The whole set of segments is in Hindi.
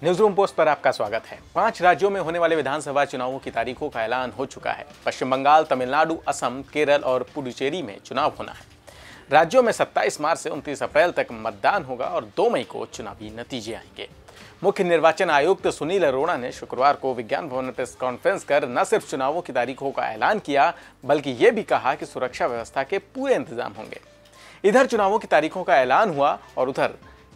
न्यूज रूम पोस्ट पर आपका स्वागत है। 5 राज्यों में होने वाले विधानसभा चुनावों की तारीखों का ऐलान हो चुका है। पश्चिम बंगाल, तमिलनाडु, असम, केरल और पुडुचेरी में चुनाव होना है। राज्यों में 27 मार्च से 29 अप्रैल तक मतदान होगा और 2 मई को चुनावी नतीजे आएंगे। मुख्य निर्वाचन आयुक्त सुनील अरोड़ा ने शुक्रवार को विज्ञान भवन में प्रेस कॉन्फ्रेंस कर न सिर्फ चुनावों की तारीखों का ऐलान किया, बल्कि ये भी कहा कि सुरक्षा व्यवस्था के पूरे इंतजाम होंगे। इधर चुनावों की तारीखों का ऐलान हुआ और उधर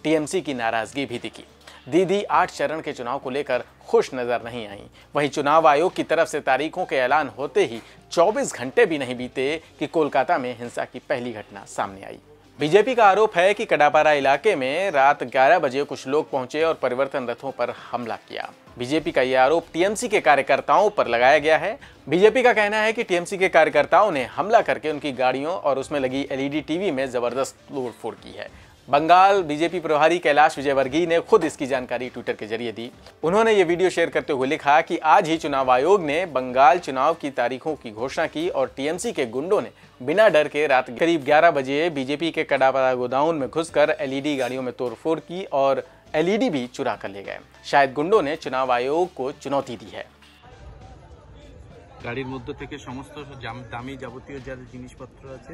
टीएमसी की नाराजगी भी दिखी। दीदी 8 चरण के चुनाव को लेकर खुश नजर नहीं आई। वहीं चुनाव आयोग की तरफ से तारीखों के ऐलान होते ही 24 घंटे भी नहीं बीते कि कोलकाता में हिंसा की पहली घटना सामने आई। बीजेपी का आरोप है कि कडापारा इलाके में रात 11 बजे कुछ लोग पहुंचे और परिवर्तन रथों पर हमला किया। बीजेपी का यह आरोप टीएमसी के कार्यकर्ताओं पर लगाया गया है। बीजेपी का कहना है कि टीएमसी के कार्यकर्ताओं ने हमला करके उनकी गाड़ियों और उसमें लगी एलईडी टीवी में जबरदस्त तोड़फोड़ की है। बंगाल बीजेपी प्रभारी कैलाश विजयवर्गीय ने खुद इसकी जानकारी ट्विटर के जरिए दी। उन्होंने ये वीडियो शेयर करते हुए लिखा कि आज ही चुनाव आयोग ने बंगाल चुनाव की तारीखों की घोषणा की और टीएमसी के गुंडों ने बिना डर के रात करीब 11 बजे बीजेपी के कडापारा गोदाउन में घुसकर एलईडी गाड़ियों में तोड़फोड़ की और एलईडी भी चुरा कर ले गए। शायद गुंडों ने चुनाव आयोग को चुनौती दी है। গাড়ির মধ্য থেকে সমস্ত দামি যাবতীয় যা জিনিসপত্র আছে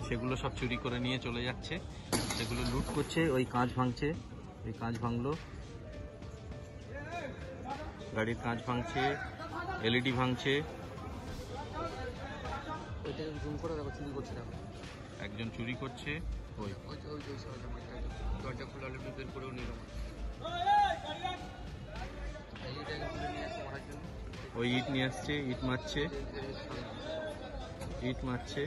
সেগুলো সব চুরি করে নিয়ে চলে যাচ্ছে। সেগুলো লুট করছে, ওই কাঁচ ভাঙছে, এই কাঁচ ভাঙলো, গাড়ির কাঁচ ভাঙছে, এলইডি ভাঙছে। একজন চুরি করছে, ওই দরজা খোলা বের করেও নিল। ওই ইট নিয়ে আসছে, ইট মারছে,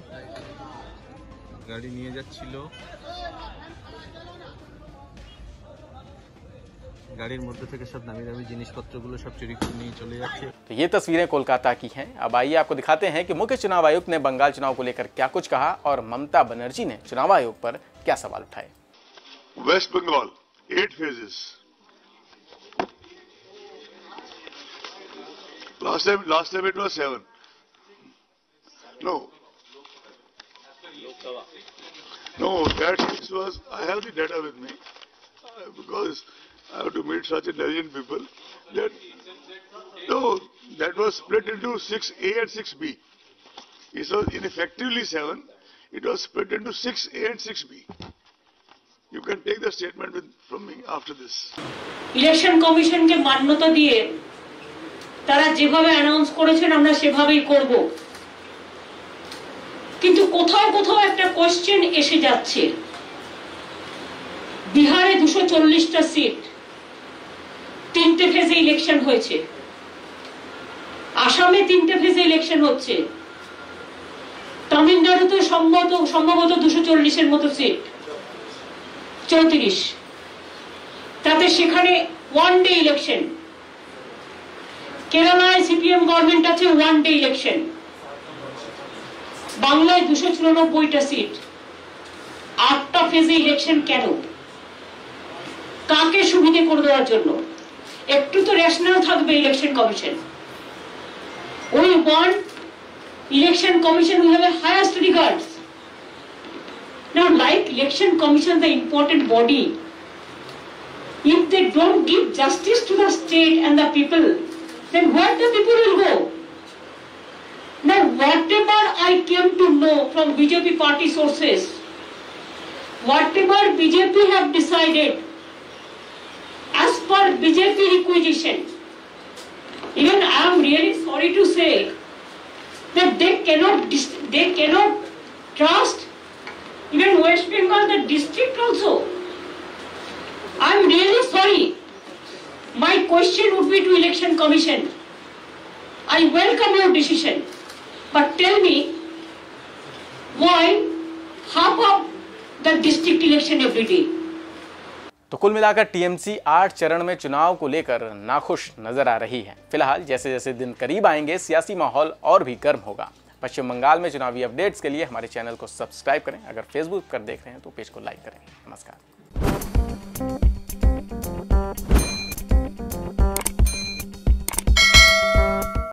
গাড়ি নিয়ে যাচ্ছিল, গাড়ির মধ্যে থেকে সব দামি দামি জিনিসপত্রগুলো সব চুরি করে নিয়ে চলে যাচ্ছে। तो ये तस्वीरें कोलकाता की हैं। अब आइए आपको दिखाते हैं कि मुख्य चुनाव आयुक्त ने बंगाल चुनाव को लेकर क्या कुछ कहा और ममता बनर्जी ने चुनाव आयोग पर क्या सवाल उठाए। West Bengal 8 phases. Last time it was 7. No, that was, I have the data with me because I have to meet such intelligent people. That was split into 6A and 6B. It was ineffectively 7. It was split into 6A and 6B. You can take the statement from me after this. Election কমিশনকে মান্যতা দিয়ে তারা যেভাবে অ্যানাউন্স করেছেন আমরা সেভাবেই করব, কিন্তু কোথাও কোথাও একটা কোশ্চেন এসে যাচ্ছে। বিহারে 240টা সিট, 3টে ফেজে ইলেকশন হয়েছে। আসামে 3টে ফেজে ইলেকশন হচ্ছে। তামিলনাড়ুতে সম্ভবত 240-এর মতো সিট, 34, তাতে সেখানে 1 ডে ইলেকশন। কেরালায় সিপিএম গভর্নমেন্ট আছে 1 ডে ইলেকশন। বাংলায় 294টা সিট, 8টা ফেজে ইলেকশন। কেন? কাকে সুবিধা করে দেওয়ার জন্য? একটু তো রেশনাল থাকবে election commission. We want election commission will have a highest regards. Now, like election commission, the important body, if they don't give justice to the state and the people, then where the people will go? Now, whatever I came to know from BJP party sources, whatever BJP have decided, as per BJP requisition, even I am really sorry to say that they cannot trust even West Bengal, the district also. I am really sorry. My question would be to Election Commission. I welcome your decision, but tell me why half of the district election every day? तो कुल मिलाकर टीएमसी 8 चरण में चुनाव को लेकर नाखुश नजर आ रही है। फिलहाल जैसे जैसे दिन करीब आएंगे सियासी माहौल और भी गर्म होगा। पश्चिम बंगाल में चुनावी अपडेट्स के लिए हमारे चैनल को सब्सक्राइब करें। अगर फेसबुक पर देख रहे हैं तो पेज को लाइक करें। नमस्कार।